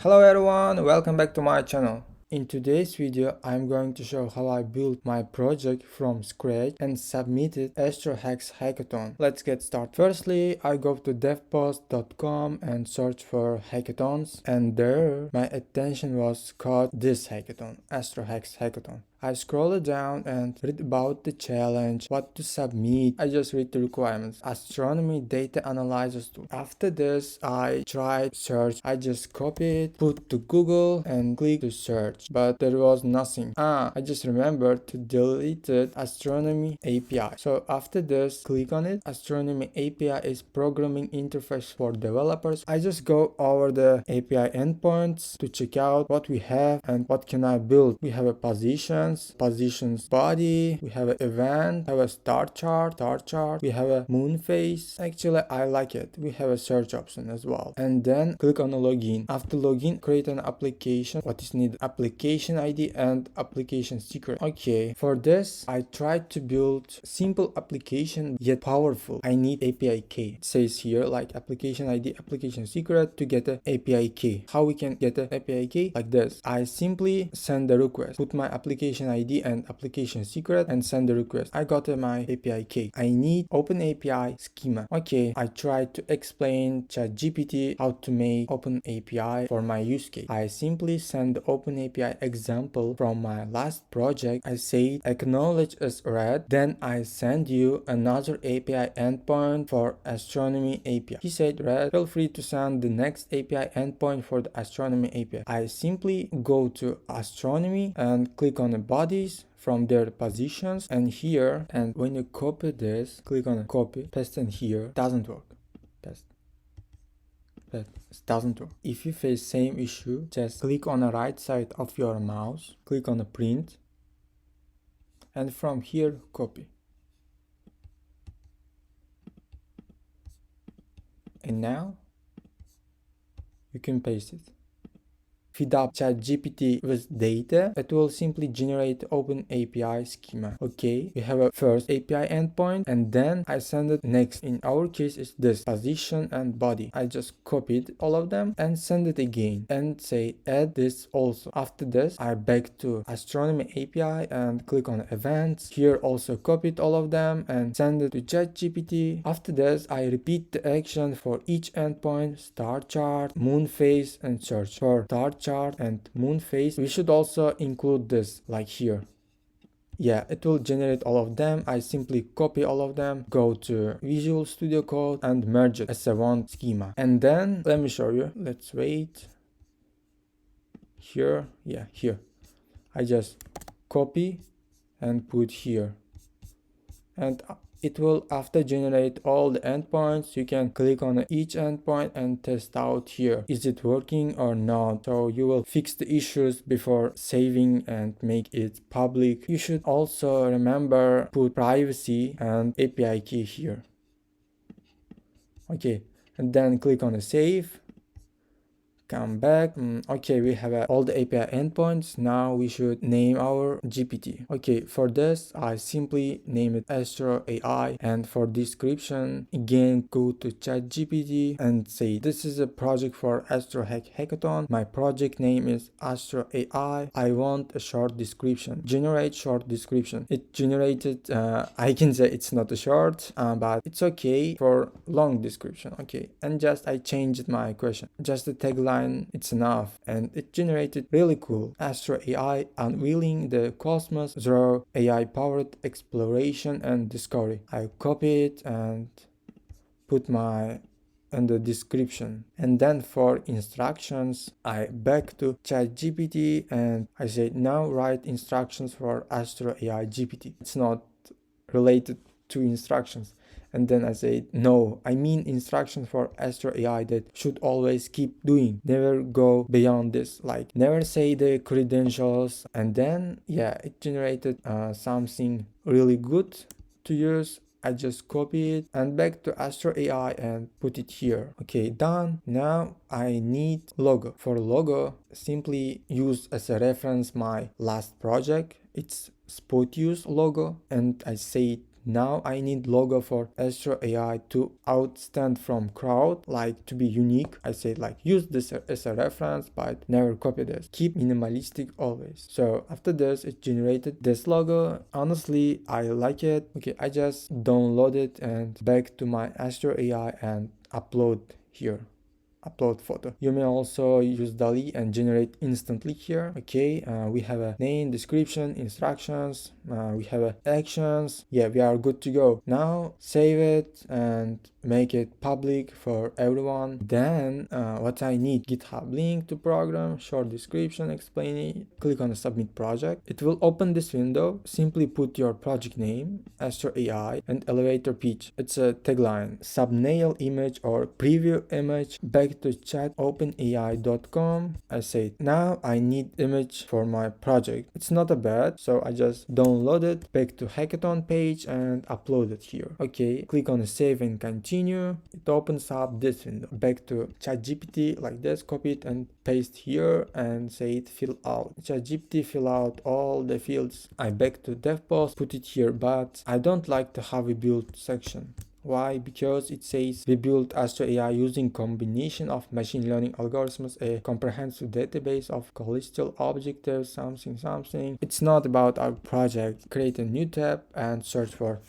Hello everyone, welcome back to my channel. In today's video, I'm going to show how I built my project from scratch and submitted Astrohack's hackathon. Let's get started. Firstly, I go to devpost.com and search for hackathons, and there my attention was caught this hackathon, Astrohack's hackathon. I scrolled down and read about the challenge, what to submit. I just read the requirements. Astronomy data analyzers tool. After this, I tried search. I just copied, put to Google and click to search, but there was nothing. I just remembered to delete it. Astronomy API. So after this, click on it. Astronomy API is programming interface for developers. I just go over the API endpoints to check out what we have and what can I build. We have a positions body, we have an event, have a star chart, we have a moon phase. Actually, I like it. We have a search option as well. And then click on a login. After login, create an application. What is needed? Application ID and application secret. Okay, for this, I tried to build simple application yet powerful. I need API key. It says here like application ID, application secret to get a API key. How we can get a API key? Like this. I simply send the request, put my application ID and application secret and send the request. I got my API key. I need OpenAPI schema. Okay, I tried to explain ChatGPT how to make OpenAPI for my use case. I simply send the OpenAPI example from my last project. I say acknowledge as read. Then I send you another API endpoint for Astronomy API. He said read. Feel free to send the next API endpoint for the Astronomy API. I simply go to Astronomy and click on the bodies, from their positions and here, and when you copy this, click on copy, paste in here, doesn't work. Paste. It doesn't work. If you face same issue, just click on the right side of your mouse, click on the print, and from here copy. And now you can paste it. Feed up ChatGPT with data, it will simply generate OpenAPI schema. Okay, we have a first API endpoint and then I send it next. In our case is this position and body. I just copied all of them and send it again and say add this also. After this, I back to Astronomy API and click on events. Here also copied all of them and send it to ChatGPT. After this, I repeat the action for each endpoint, star chart, moon phase and search. For star chart and moon phase, we should also include this like here. Yeah, it will generate all of them. I simply copy all of them, go to Visual Studio Code and merge it as a one schema. And then let me show you. Let's wait. Here, yeah, here. I just copy and put here. And it will after generate all the endpoints. You can click on each endpoint and test out here. Is it working or not? So you will fix the issues before saving and make it public. You should also remember put privacy and API key here. Okay, and then click on the save. Come back. Okay, we have all the API endpoints. Now we should name our GPT. Okay, for this I simply name it Astro AI, and for description again go to ChatGPT and say this is a project for Astrohack Hackathon. My project name is Astro AI. I want a short description. Generate short description. It generated I can say it's not a short but it's okay for long description. Okay, and just I changed my question. Just the tagline, it's enough, and it generated really cool. Astro AI unveiling the cosmos through AI powered exploration and discovery. I copy it and put my in the description, and then for instructions I back to ChatGPT and I say now write instructions for Astro AI GPT. It's not related to instructions. And then I say, no, I mean instructions for Astro AI that should always keep doing. Never go beyond this. Like never say the credentials. And then, yeah, it generated something really good to use. I just copy it and back to Astro AI and put it here. Okay, done. Now I need logo. For logo, simply use as a reference my last project. It's spot use logo and I say Now I need logo for Astro AI to outstand from crowd, like to be unique. I say like use this as a reference, but never copy this. Keep minimalistic always. So after this, it generated this logo. Honestly, I like it. Okay, I just download it and back to my Astro AI and upload here. Upload photo. You may also use DALL-E and generate instantly here. Okay, we have a name, description, instructions, we have a actions. Yeah, we are good to go. Now save it and make it public for everyone. Then what I need, GitHub link to program, short description explaining. Click on the submit project. It will open this window. Simply put your project name, Astro AI, and elevator pitch. It's a tagline, thumbnail image or preview image, back to chat openai.com. I say now I need image for my project. It's not a bad, so I just download it, back to Hackathon page and upload it here. Okay, click on the save and continue. It opens up this window. Back to ChatGPT like this, copy it and paste here and say it fill out. ChatGPT fill out all the fields. I back to dev post, put it here, but I don't like the how we build section. Why? Because it says we built Astro AI using combination of machine learning algorithms, a comprehensive database of celestial objectives, something. It's not about our project. Create a new tab and search for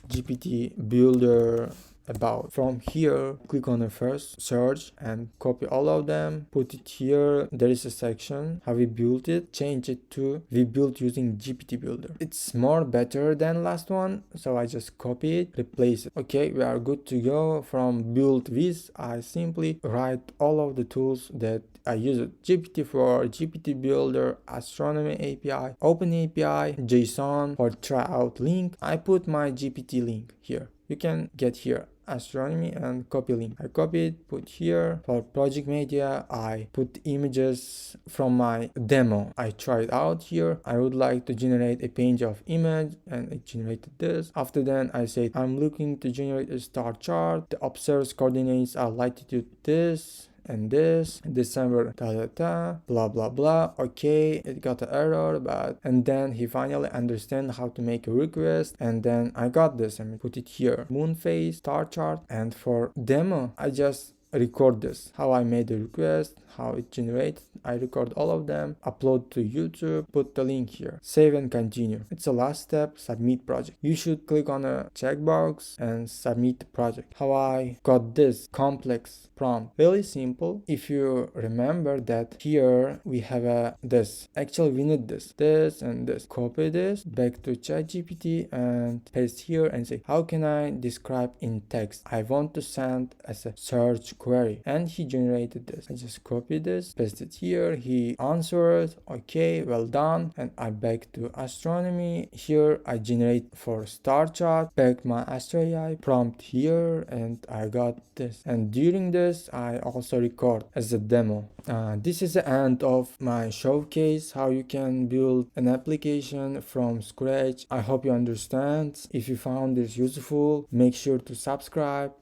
GPT Builder. About. From here, click on the first search and copy all of them, put it here. There is a section how we built it, change it to we built using GPT Builder. It's more better than last one, so I just copy it, replace it. Okay, we are good to go. From build with, I simply write all of the tools that I use it. GPT4, GPT Builder, Astronomy API, OpenAPI, JSON for tryout link. I put my GPT link here. You can get here Astronomy and copy link. I copy it, put here. For project media, I put images from my demo. I tried out here. I would like to generate a page of image and it generated this. After then I said I'm looking to generate a star chart. The observed coordinates are latitude this and this, December, blah blah blah. Okay, it got an error, but and then he finally understand how to make a request, and then I got this and put it here, moon phase, star chart. And for demo, I just record this, how I made the request, how it generated. I record all of them, upload to YouTube, put the link here, save and continue. It's the last step, submit project. You should click on a checkbox and submit the project. How I got this complex prompt, really simple. If you remember that here we have this, actually we need this and this. Copy this, back to ChatGPT and paste here and say how can I describe in text. I want to send as a search query, and he generated this. I just copy this, paste it here, he answered, okay, well done. And I back to astronomy. Here I generate for star chart, back my Astro AI prompt here, and I got this. And during this I also record as a demo. This is the end of my showcase how you can build an application from scratch. I hope you understand. If you found this useful, make sure to subscribe.